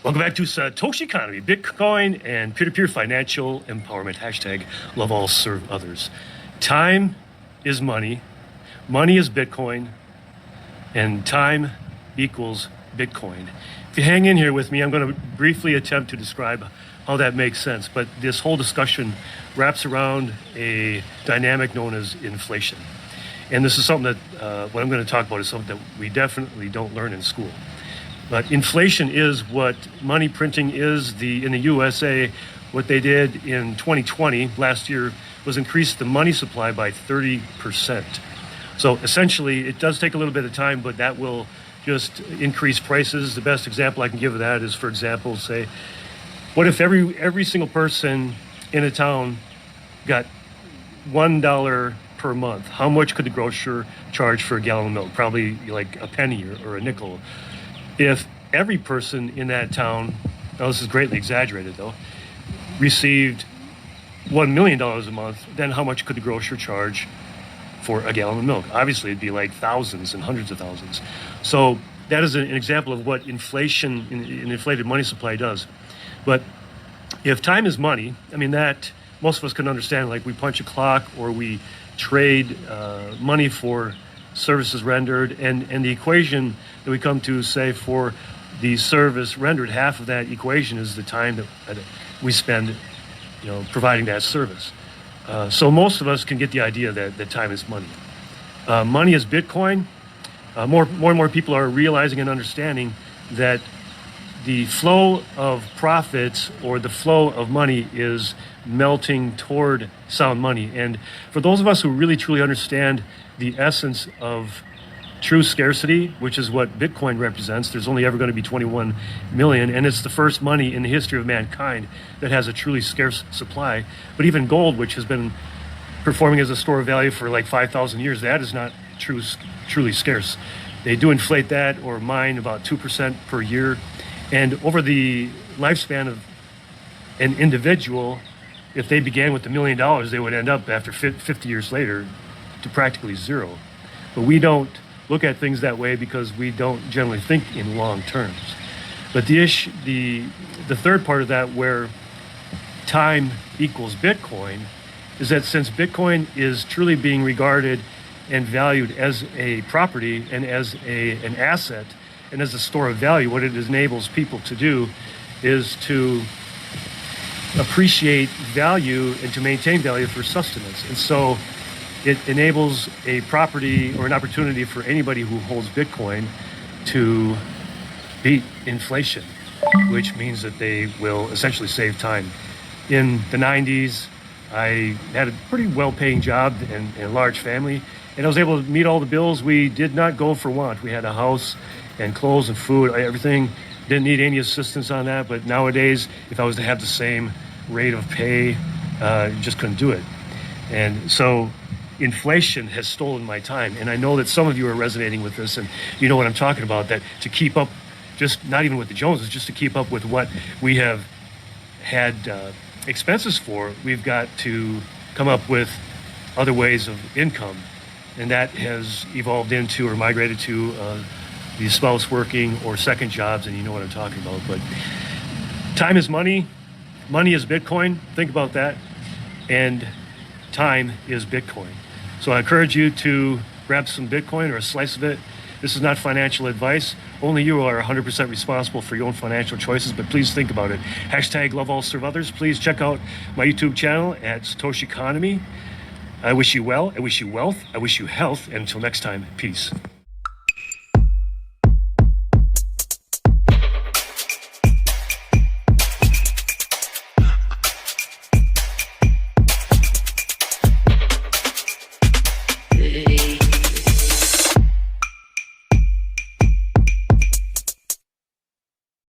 Welcome back to SatoshiConomy, Bitcoin and peer-to-peer financial empowerment. Hashtag love all, serve others. Time is money. Money is Bitcoin. And time equals Bitcoin. If you hang in here with me, I'm going to briefly attempt to describe how that makes sense. But this whole discussion wraps around a dynamic known as inflation. And this is something that what I'm going to talk about is something that we definitely don't learn in school. But inflation is what money printing is. In the U.S.A, what they did in 2020, last year, was increase the money supply by 30%. So essentially, it does take a little bit of time, but that will just increase prices. The best example I can give of that is, for example, say, what if every single person in a town got $1 per month? How much could the grocer charge for a gallon of milk? Probably like a penny or a nickel. If every person in that town, now this is greatly exaggerated though, received $1 million a month, then how much could the grocer charge for a gallon of milk? Obviously, it'd be like thousands and hundreds of thousands. So that is an example of what inflation, an inflated money supply does. But if time is money, I mean, that most of us can understand, like we punch a clock or we trade money for services rendered, and the equation that we come to say for the service rendered, half of that equation is the time that we spend, providing that service. So most of us can get the idea that time is money. Money is Bitcoin. More and more people are realizing and understanding that the flow of profits or the flow of money is melting toward sound money. And for those of us who really truly understand the essence of true scarcity, which is what Bitcoin represents, there's only ever going to be 21 million, and it's the first money in the history of mankind that has a truly scarce supply. But even gold, which has been performing as a store of value for like 5,000 years, that is not truly scarce. They do inflate that or mine about 2% per year. And over the lifespan of an individual, if they began with $1 million, they would end up after 50 years later to practically zero. But we don't look at things that way because we don't generally think in long terms. But the third part of that, where time equals Bitcoin, is that since Bitcoin is truly being regarded and valued as a property and as an asset and as a store of value, what it enables people to do is to appreciate value and to maintain value for sustenance. And so it enables a property or an opportunity for anybody who holds Bitcoin to beat inflation, which means that they will essentially save time. In the 90s, I had a pretty well-paying job and a large family, and I was able to meet all the bills. We did not go for want. We had a house and clothes and food, everything. Didn't need any assistance on that, but nowadays, if I was to have the same rate of pay, just couldn't do it. And so inflation has stolen my time. And I know that some of you are resonating with this, and you know what I'm talking about, that to keep up, just not even with the Joneses, just to keep up with what we have had expenses for, we've got to come up with other ways of income. And that has evolved into or migrated to the spouse working or second jobs, and you know what I'm talking about. But time is money. Money is Bitcoin. Think about that. And time is Bitcoin. So I encourage you to grab some Bitcoin or a slice of it. This is not financial advice. Only you are 100% responsible for your own financial choices, but please think about it. Hashtag love all, serve others. Please check out my YouTube channel at SatoshiConomy. I wish you well. I wish you wealth. I wish you health. And until next time, peace.